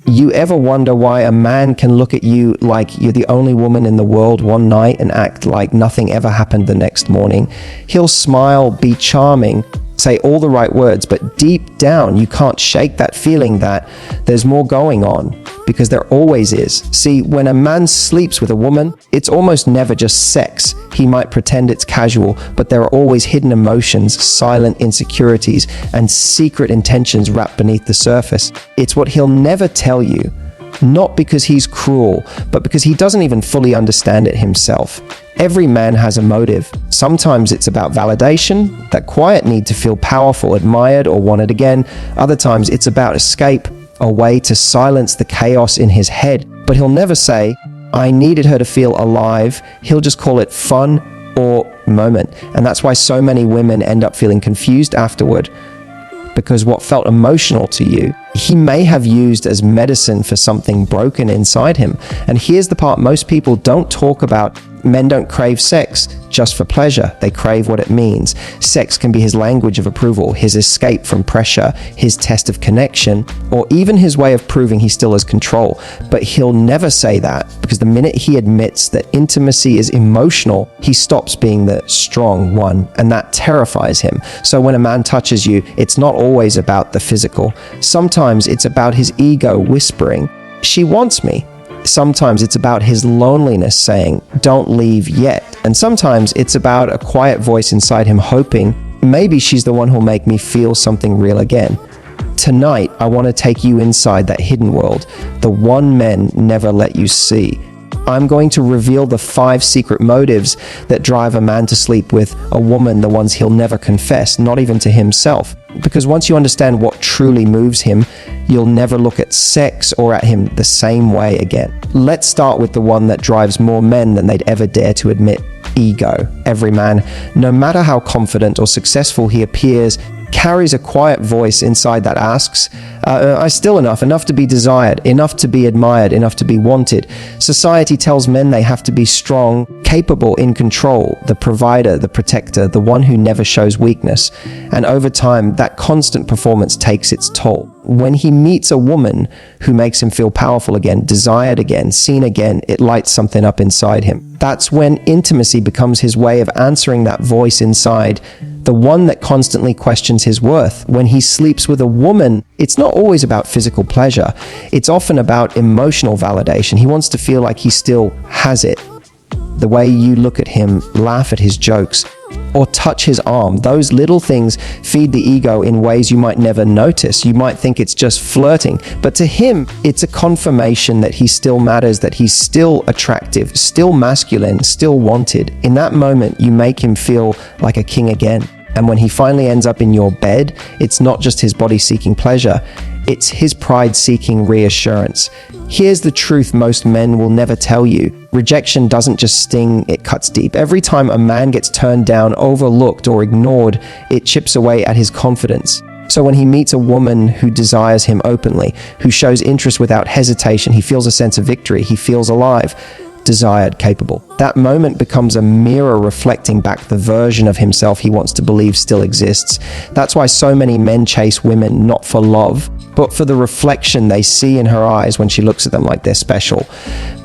You ever wonder why a man can look at you like you're the only woman in the world one night and act like nothing ever happened the next morning? He'll smile, be charming, say all the right words, but deep down you can't shake that feeling that there's more going on, because there always is. See, when a man sleeps with a woman, it's almost never just sex. He might pretend it's casual, but there are always hidden emotions, silent insecurities, and secret intentions wrapped beneath the surface. It's what he'll never tell you, not because he's cruel, but because he doesn't even fully understand it himself. Every man has a motive. Sometimes it's about validation, that quiet need to feel powerful, admired, or wanted again. Other times it's about escape, a way to silence the chaos in his head. But he'll never say, I needed her to feel alive. He'll just call it fun or moment. And that's why so many women end up feeling confused afterward, because what felt emotional to you, he may have used as medicine for something broken inside him. And here's the part most people don't talk about. Men don't crave sex just for pleasure. They crave what it means. Sex can be his language of approval, his escape from pressure, his test of connection, or even his way of proving he still has control. But he'll never say that, because the minute he admits that intimacy is emotional, he stops being the strong one, and that terrifies him. So when a man touches you, it's not always about the physical. Sometimes it's about his ego whispering, "She wants me." Sometimes it's about his loneliness saying, "Don't leave yet." And sometimes it's about a quiet voice inside him hoping, maybe she's the one who'll make me feel something real again. Tonight, I want to take you inside that hidden world, the one men never let you see. I'm going to reveal the 5 secret motives that drive a man to sleep with a woman, the ones he'll never confess, not even to himself. Because once you understand what truly moves him, you'll never look at sex or at him the same way again. Let's start with the one that drives more men than they'd ever dare to admit: ego. Every man, no matter how confident or successful he appears, carries a quiet voice inside that asks, "I still enough to be desired, enough to be admired, enough to be wanted." Society tells men they have to be strong, capable, in control, the provider, the protector, the one who never shows weakness. And over time, that constant performance takes its toll. When he meets a woman who makes him feel powerful again, desired again, seen again, it lights something up inside him. That's when intimacy becomes his way of answering that voice inside, the one that constantly questions his worth. When he sleeps with a woman, it's not always about physical pleasure. It's often about emotional validation. He wants to feel like he still has it. The way you look at him, laugh at his jokes, or touch his arm, those little things feed the ego in ways you might never notice. You might think it's just flirting, but to him, it's a confirmation that he still matters, that he's still attractive, still masculine, still wanted. In that moment, you make him feel like a king again. And when he finally ends up in your bed, it's not just his body seeking pleasure, it's his pride seeking reassurance. Here's the truth most men will never tell you. Rejection doesn't just sting, it cuts deep. Every time a man gets turned down, overlooked, or ignored, it chips away at his confidence. So when he meets a woman who desires him openly, who shows interest without hesitation, he feels a sense of victory, he feels alive, desired, capable. That moment becomes a mirror reflecting back the version of himself he wants to believe still exists. That's why so many men chase women not for love, but for the reflection they see in her eyes when she looks at them like they're special.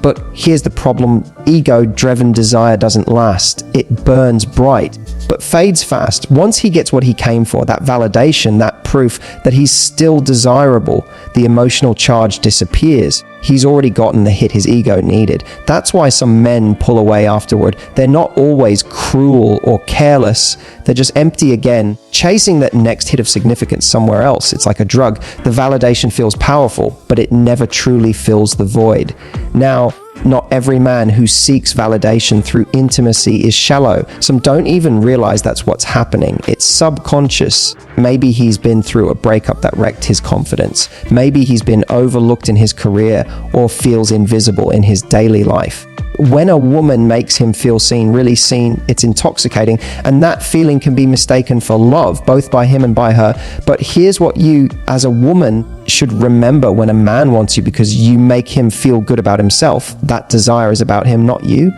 But here's the problem: ego-driven desire doesn't last. It burns bright, but fades fast. Once he gets what he came for, that validation, that proof that he's still desirable, the emotional charge disappears. He's already gotten the hit his ego needed. That's why some men pull away afterward. They're not always cruel or careless. They're just empty again, chasing that next hit of significance somewhere else. It's like a drug. The validation feels powerful, but it never truly fills the void. Now, not every man who seeks validation through intimacy is shallow. Some don't even realize that's what's happening. It's subconscious. Maybe he's been through a breakup that wrecked his confidence. Maybe he's been overlooked in his career or feels invisible in his daily life. When a woman makes him feel seen, really seen, it's intoxicating, and that feeling can be mistaken for love, both by him and by her. But here's what you, as a woman, should remember when a man wants you because you make him feel good about himself. That desire is about him, not you.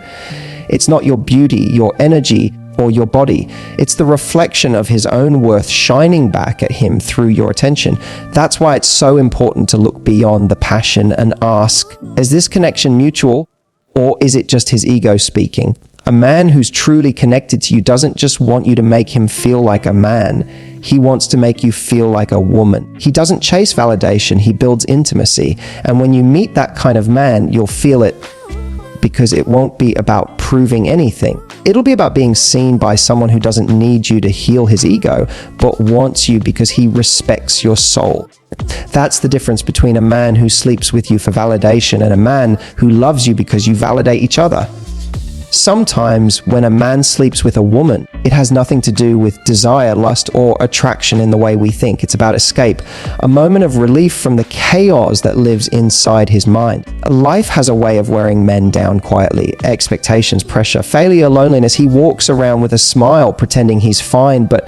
It's not your beauty, your energy, or your body. It's the reflection of his own worth shining back at him through your attention. That's why it's so important to look beyond the passion and ask, is this connection mutual, or is it just his ego speaking? A man who's truly connected to you doesn't just want you to make him feel like a man. He wants to make you feel like a woman. He doesn't chase validation, he builds intimacy. And when you meet that kind of man, you'll feel it, because it won't be about proving anything. It'll be about being seen by someone who doesn't need you to heal his ego, but wants you because he respects your soul. That's the difference between a man who sleeps with you for validation and a man who loves you because you validate each other. Sometimes when a man sleeps with a woman, it has nothing to do with desire, lust, or attraction in the way we think. It's about escape, a moment of relief from the chaos that lives inside his mind. Life has a way of wearing men down quietly. Expectations, pressure, failure, loneliness. He walks around with a smile pretending he's fine, but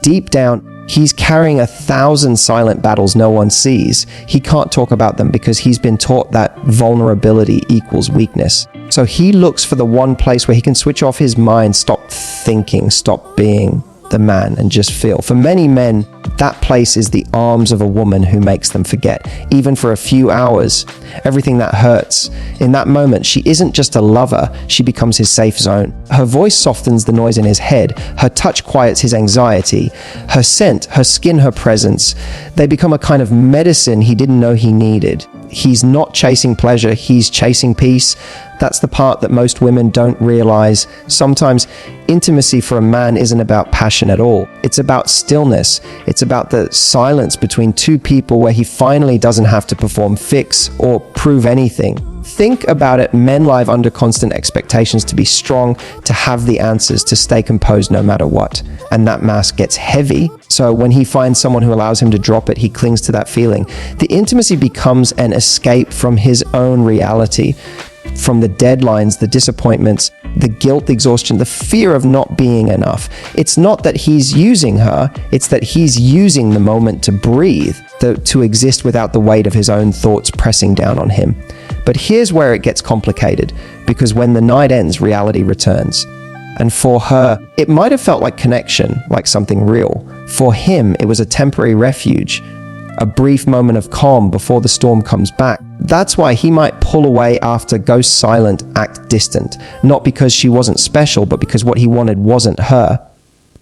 deep down, he's carrying 1,000 silent battles no one sees. He can't talk about them because he's been taught that vulnerability equals weakness. So he looks for the one place where he can switch off his mind, stop thinking, stop being the man, and just feel. For many men, that place is the arms of a woman who makes them forget, even for a few hours, everything that hurts. In that moment, she isn't just a lover, she becomes his safe zone. Her voice softens the noise in his head, her touch quiets his anxiety, her scent, her skin, her presence. They become a kind of medicine he didn't know he needed. He's not chasing pleasure, he's chasing peace. That's the part that most women don't realize. Sometimes intimacy for a man isn't about passion at all. It's about stillness. It's about the silence between two people where he finally doesn't have to perform, fix, or prove anything. Think about it. Men live under constant expectations to be strong, to have the answers, to stay composed no matter what. And that mask gets heavy. So when he finds someone who allows him to drop it, he clings to that feeling. The intimacy becomes an escape from his own reality, from the deadlines, the disappointments, the guilt, the exhaustion, the fear of not being enough. It's not that he's using her, it's that he's using the moment to breathe, to exist without the weight of his own thoughts pressing down on him. But here's where it gets complicated, because when the night ends, reality returns. And for her, it might have felt like connection, like something real. For him, it was a temporary refuge, a brief moment of calm before the storm comes back. That's why he might pull away after, go silent, act distant. Not because she wasn't special, but because what he wanted wasn't her.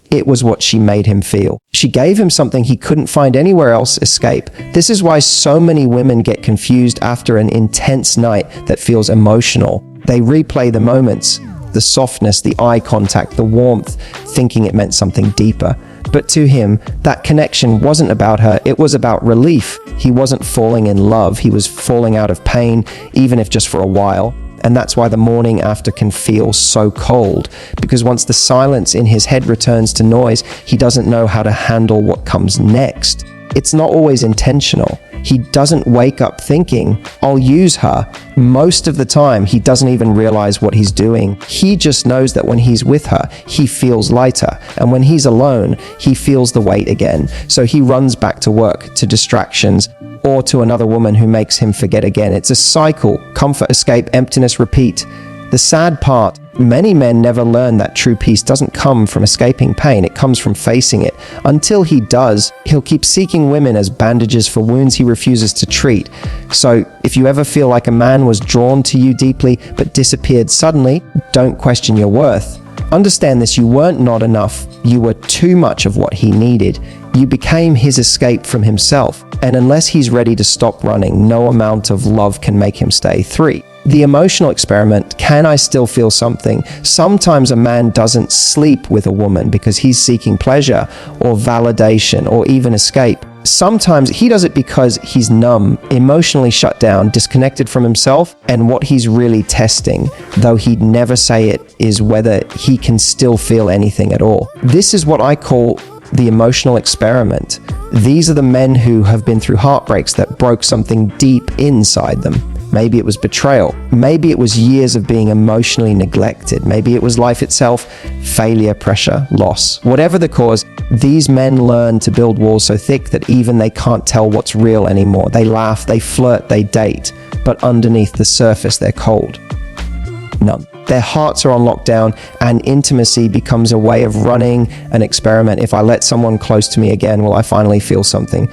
It was what she made him feel. She gave him something he couldn't find anywhere else, escape. This is why so many women get confused after an intense night that feels emotional. They replay the moments, the softness, the eye contact, the warmth, thinking it meant something deeper. But to him, that connection wasn't about her, it was about relief. He wasn't falling in love, he was falling out of pain, even if just for a while. And that's why the morning after can feel so cold, because once the silence in his head returns to noise, he doesn't know how to handle what comes next. It's not always intentional. He doesn't wake up thinking, I'll use her. Most of the time, he doesn't even realize what he's doing. He just knows that when he's with her, he feels lighter. And when he's alone, he feels the weight again. So he runs back to work, to distractions, or to another woman who makes him forget again. It's a cycle: comfort, escape, emptiness, repeat. The sad part, many men never learn that true peace doesn't come from escaping pain, it comes from facing it. Until he does, he'll keep seeking women as bandages for wounds he refuses to treat. So if you ever feel like a man was drawn to you deeply but disappeared suddenly, don't question your worth. Understand this: you weren't not enough, you were too much of what he needed. You became his escape from himself, and unless he's ready to stop running, no amount of love can make him stay. 3. The emotional experiment. Can I still feel something? Sometimes a man doesn't sleep with a woman because he's seeking pleasure or validation or even escape. Sometimes he does it because he's numb, emotionally shut down, disconnected from himself, and what he's really testing, though he'd never say it, is whether he can still feel anything at all. This is what I call the emotional experiment. These are the men who have been through heartbreaks that broke something deep inside them. Maybe it was betrayal. Maybe it was years of being emotionally neglected. Maybe it was life itself, failure, pressure, loss. Whatever the cause, these men learn to build walls so thick that even they can't tell what's real anymore. They laugh, they flirt, they date, but underneath the surface, they're cold. Numb. Their hearts are on lockdown, and intimacy becomes a way of running an experiment. If I let someone close to me again, will I finally feel something?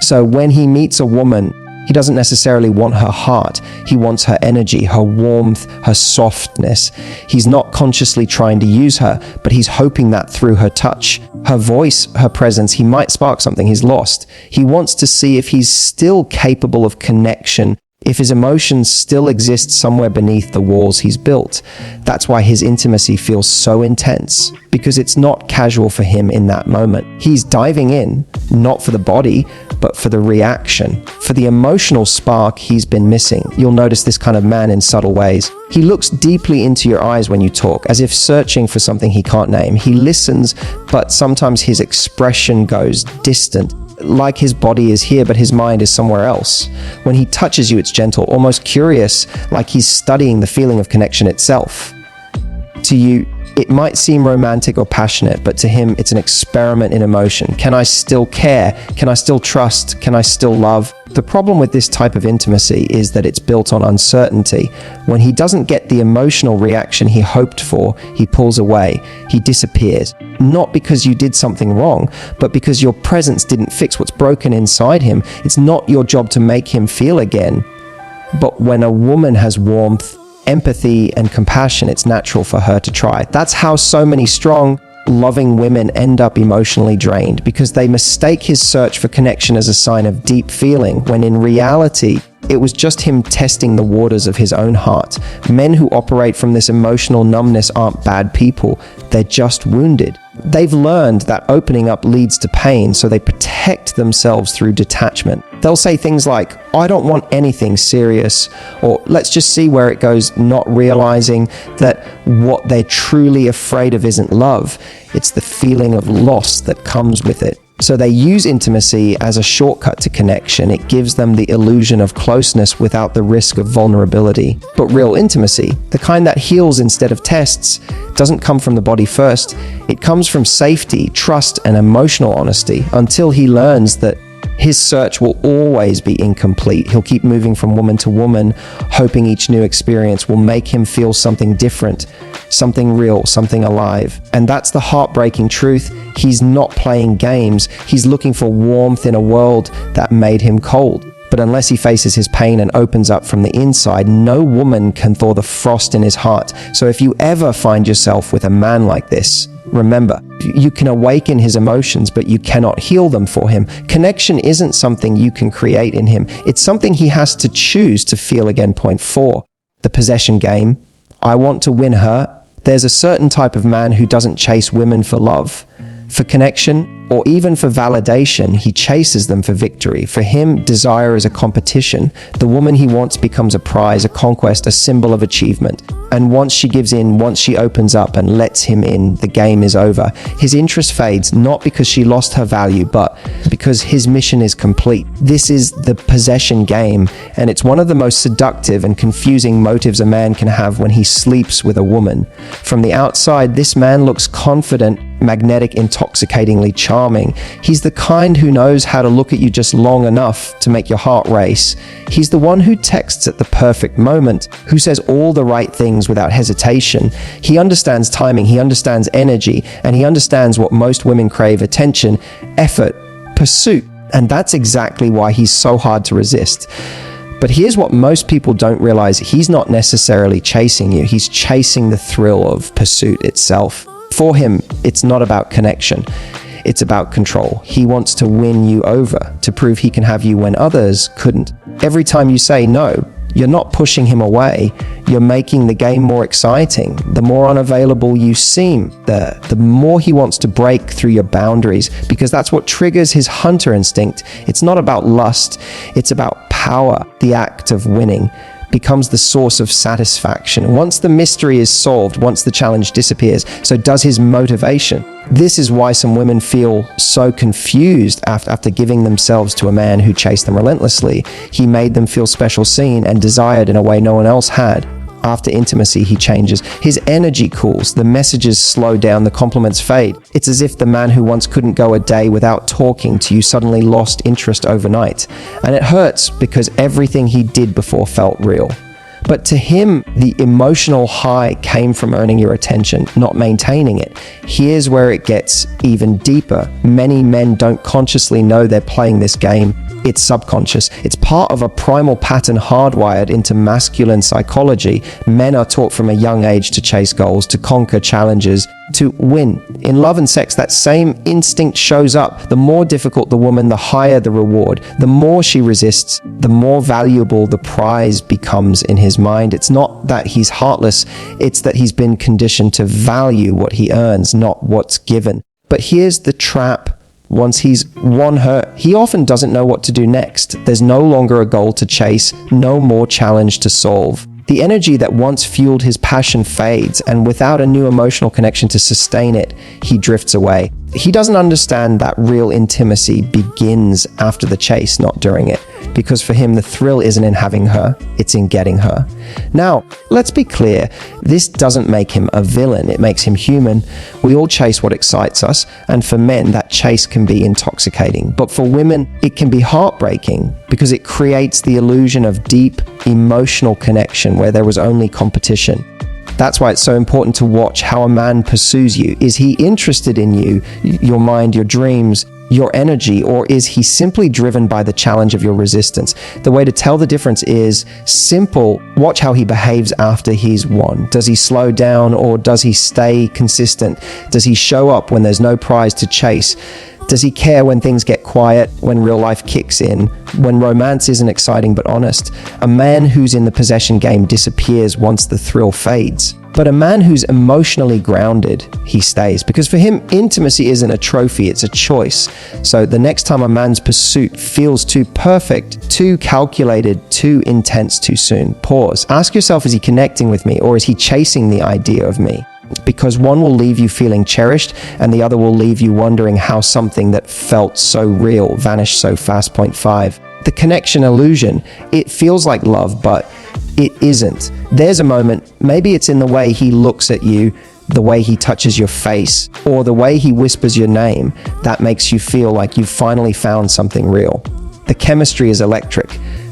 So when he meets a woman, he doesn't necessarily want her heart. He wants her energy, her warmth, her softness. He's not consciously trying to use her, but he's hoping that through her touch, her voice, her presence, he might spark something he's lost. He wants to see if he's still capable of connection, if his emotions still exist somewhere beneath the walls he's built. That's why his intimacy feels so intense, because it's not casual for him in that moment. He's diving in, not for the body, but for the reaction, for the emotional spark he's been missing. You'll notice this kind of man in subtle ways. He looks deeply into your eyes when you talk, as if searching for something he can't name. He listens, but sometimes his expression goes distant, like his body is here, but his mind is somewhere else. When he touches you, it's gentle, almost curious, like he's studying the feeling of connection itself. To you, it might seem romantic or passionate, but to him, it's an experiment in emotion. Can I still care? Can I still trust? Can I still love? The problem with this type of intimacy is that it's built on uncertainty. When he doesn't get the emotional reaction he hoped for, he pulls away. He disappears. Not because you did something wrong, but because your presence didn't fix what's broken inside him. It's not your job to make him feel again. But when a woman has warmth, empathy, and compassion, it's natural for her to try. That's how so many strong, loving women end up emotionally drained, because they mistake his search for connection as a sign of deep feeling, when in reality, it was just him testing the waters of his own heart. Men who operate from this emotional numbness aren't bad people. They're just wounded. They've learned that opening up leads to pain, so they protect themselves through detachment. They'll say things like, I don't want anything serious, or let's just see where it goes, not realizing that what they're truly afraid of isn't love. It's the feeling of loss that comes with it. So they use intimacy as a shortcut to connection. It gives them the illusion of closeness without the risk of vulnerability. But real intimacy, the kind that heals instead of tests, doesn't come from the body first. It comes from safety, trust, and emotional honesty, until he learns that his search will always be incomplete. He'll keep moving from woman to woman, hoping each new experience will make him feel something different, something real, something alive. And that's the heartbreaking truth. He's not playing games. He's looking for warmth in a world that made him cold. But unless he faces his pain and opens up from the inside, no woman can thaw the frost in his heart. So if you ever find yourself with a man like this, remember, you can awaken his emotions, but you cannot heal them for him. Connection isn't something you can create in him. It's something he has to choose to feel again. Point 4, the possession game. I want to win her. There's a certain type of man who doesn't chase women for love, for connection, or even for validation. He chases them for victory. For him, desire is a competition. The woman he wants becomes a prize, a conquest, a symbol of achievement. And once she gives in, once she opens up and lets him in, the game is over. His interest fades, not because she lost her value, but because his mission is complete. This is the possession game, and it's one of the most seductive and confusing motives a man can have when he sleeps with a woman. From the outside, this man looks confident, magnetic, intoxicatingly charming. He's the kind who knows how to look at you just long enough to make your heart race. He's the one who texts at the perfect moment, who says all the right things without hesitation. He understands timing, he understands energy, and he understands what most women crave: attention, effort, pursuit. And that's exactly why he's so hard to resist. But here's what most people don't realize: he's not necessarily chasing you, he's chasing the thrill of pursuit itself. For him, it's not about connection. It's about control. He wants to win you over, to prove he can have you when others couldn't. Every time you say no, you're not pushing him away. You're making the game more exciting. The more unavailable you seem, the more he wants to break through your boundaries, because that's what triggers his hunter instinct. It's not about lust. It's about power. The act of winning becomes the source of satisfaction. Once the mystery is solved, once the challenge disappears, so does his motivation. This is why some women feel so confused after giving themselves to a man who chased them relentlessly. He made them feel special, seen, and desired in a way no one else had. After intimacy, he changes. His energy cools, the messages slow down, the compliments fade. It's as if the man who once couldn't go a day without talking to you suddenly lost interest overnight. And it hurts because everything he did before felt real. But to him, the emotional high came from earning your attention, not maintaining it. Here's where it gets even deeper. Many men don't consciously know they're playing this game. It's subconscious. It's part of a primal pattern hardwired into masculine psychology. Men are taught from a young age to chase goals, to conquer challenges, to win. In love and sex, that same instinct shows up. The more difficult the woman, the higher the reward. The more she resists, the more valuable the prize becomes in his mind. It's not that he's heartless, it's that he's been conditioned to value what he earns, not what's given. But here's the trap. Once he's won her, he often doesn't know what to do next. There's no longer a goal to chase, no more challenge to solve. The energy that once fueled his passion fades, and without a new emotional connection to sustain it, he drifts away. He doesn't understand that real intimacy begins after the chase, not during it. Because for him, the thrill isn't in having her, it's in getting her. Now, let's be clear, this doesn't make him a villain, it makes him human. We all chase what excites us, and for men, that chase can be intoxicating. But for women, it can be heartbreaking because it creates the illusion of deep emotional connection where there was only competition. That's why it's so important to watch how a man pursues you. Is he interested in you, your mind, your dreams, your energy, or is he simply driven by the challenge of your resistance? The way to tell the difference is simple. Watch how he behaves after he's won. Does he slow down, or does he stay consistent? Does he show up when there's no prize to chase? Does he care when things get quiet, when real life kicks in, when romance isn't exciting but honest? A man who's in the possession game disappears once the thrill fades. But a man who's emotionally grounded, he stays. Because for him, intimacy isn't a trophy, it's a choice. So the next time a man's pursuit feels too perfect, too calculated, too intense too soon, pause. Ask yourself, is he connecting with me, or is he chasing the idea of me? Because one will leave you feeling cherished, and the other will leave you wondering how something that felt so real vanished so fast. Point 5. The connection illusion. It feels like love, but it isn't. There's a moment, maybe it's in the way he looks at you, the way he touches your face, or the way he whispers your name, that makes you feel like you've finally found something real. The chemistry is electric.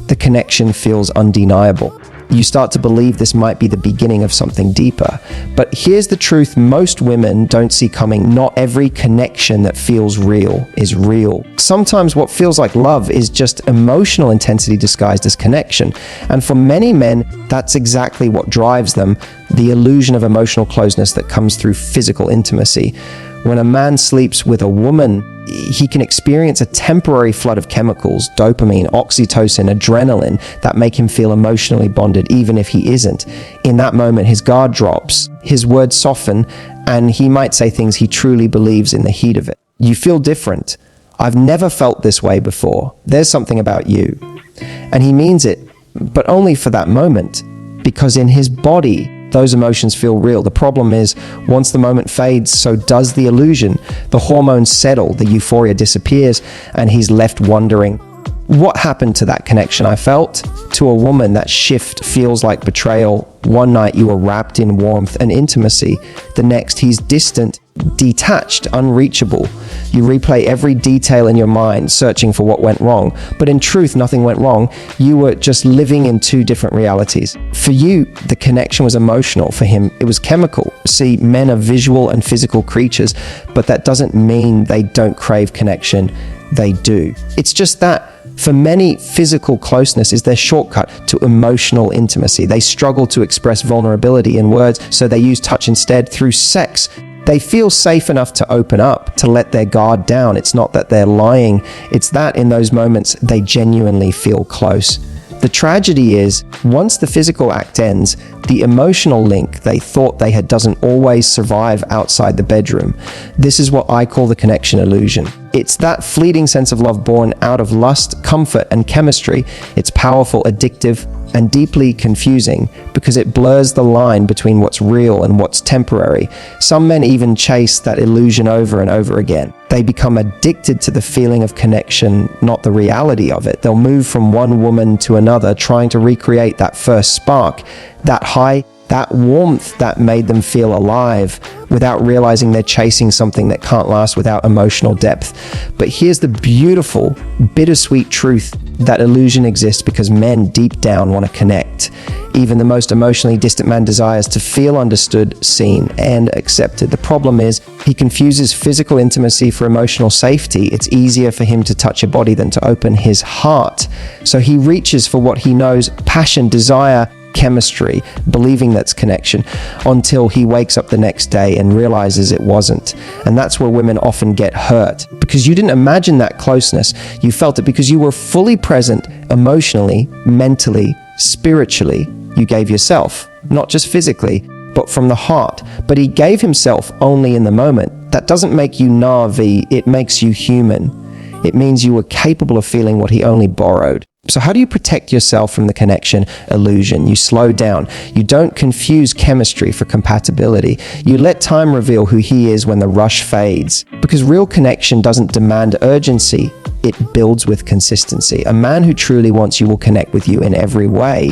The connection feels undeniable. You start to believe this might be the beginning of something deeper. But here's the truth most women don't see coming. Not every connection that feels real is real. Sometimes what feels like love is just emotional intensity disguised as connection. And for many men, that's exactly what drives them, the illusion of emotional closeness that comes through physical intimacy. When a man sleeps with a woman, he can experience a temporary flood of chemicals, dopamine, oxytocin, adrenaline, that make him feel emotionally bonded, even if he isn't. In that moment, his guard drops, his words soften, and he might say things he truly believes in the heat of it. You feel different. I've never felt this way before. There's something about you. And he means it, but only for that moment, because in his body, those emotions feel real. The problem is, once the moment fades, so does the illusion. The hormones settle, the euphoria disappears, and he's left wondering, what happened to that connection I felt? To a woman, that shift feels like betrayal. One night you were wrapped in warmth and intimacy. The next, he's distant, detached, unreachable. You replay every detail in your mind, searching for what went wrong. But in truth, nothing went wrong. You were just living in two different realities. For you, the connection was emotional. For him, it was chemical. See, men are visual and physical creatures, but that doesn't mean they don't crave connection. They do. It's just that for many, physical closeness is their shortcut to emotional intimacy. They struggle to express vulnerability in words, so they use touch instead. Through sex, they feel safe enough to open up, to let their guard down. It's not that they're lying, it's that in those moments they genuinely feel close. The tragedy is, once the physical act ends, the emotional link they thought they had doesn't always survive outside the bedroom. This is what I call the connection illusion. It's that fleeting sense of love born out of lust, comfort, and chemistry. It's powerful, addictive, and deeply confusing because it blurs the line between what's real and what's temporary. Some men even chase that illusion over and over again. They become addicted to the feeling of connection, not the reality of it. They'll move from one woman to another, trying to recreate that first spark, that high, that warmth that made them feel alive, without realizing they're chasing something that can't last without emotional depth. But here's the beautiful, bittersweet truth: that illusion exists because men deep down want to connect. Even the most emotionally distant man desires to feel understood, seen, and accepted. The problem is he confuses physical intimacy for emotional safety. It's easier for him to touch a body than to open his heart. So he reaches for what he knows: passion, desire, chemistry, believing that's connection, until he wakes up the next day and realizes it wasn't. And that's where women often get hurt, because you didn't imagine that closeness. You felt it because you were fully present emotionally, mentally, spiritually. You gave yourself, not just physically, but from the heart. But he gave himself only in the moment. That doesn't make you Navi, it makes you human. It means you were capable of feeling what he only borrowed. So how do you protect yourself from the connection illusion? You slow down. You don't confuse chemistry for compatibility. You let time reveal who he is when the rush fades. Because real connection doesn't demand urgency. It builds with consistency. A man who truly wants you will connect with you in every way.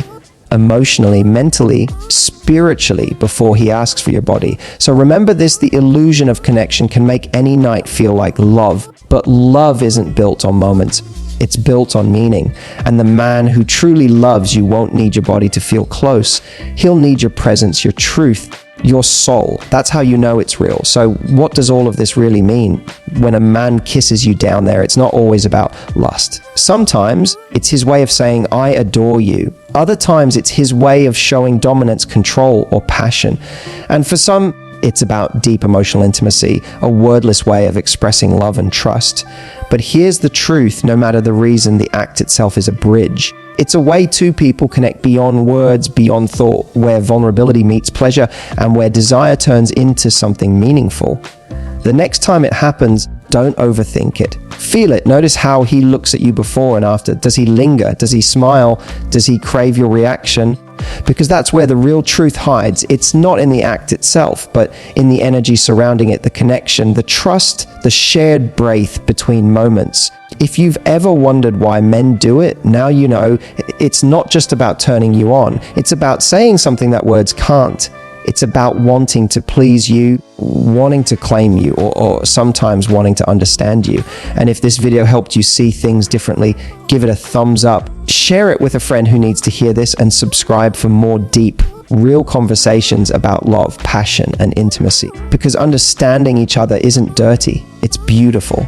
Emotionally, mentally, spiritually, before he asks for your body. So remember this: the illusion of connection can make any night feel like love. But love isn't built on moments. It's built on meaning. And the man who truly loves you won't need your body to feel close. He'll need your presence, your truth, your soul. That's how you know it's real. So what does all of this really mean? When a man kisses you down there, it's not always about lust. Sometimes it's his way of saying, I adore you. Other times it's his way of showing dominance, control, or passion. And for some, it's about deep emotional intimacy, a wordless way of expressing love and trust. But here's the truth: no matter the reason, the act itself is a bridge. It's a way two people connect beyond words, beyond thought, where vulnerability meets pleasure, and where desire turns into something meaningful. The next time it happens, don't overthink it. Feel it. Notice how he looks at you before and after. Does he linger? Does he smile? Does he crave your reaction? Because that's where the real truth hides. It's not in the act itself, but in the energy surrounding it, the connection, the trust, the shared breath between moments. If you've ever wondered why men do it, now you know. It's not just about turning you on. It's about saying something that words can't. It's about wanting to please you, wanting to claim you, or sometimes wanting to understand you. And if this video helped you see things differently, give it a thumbs up. Share it with a friend who needs to hear this, and subscribe for more deep, real conversations about love, passion, and intimacy. Because understanding each other isn't dirty, it's beautiful.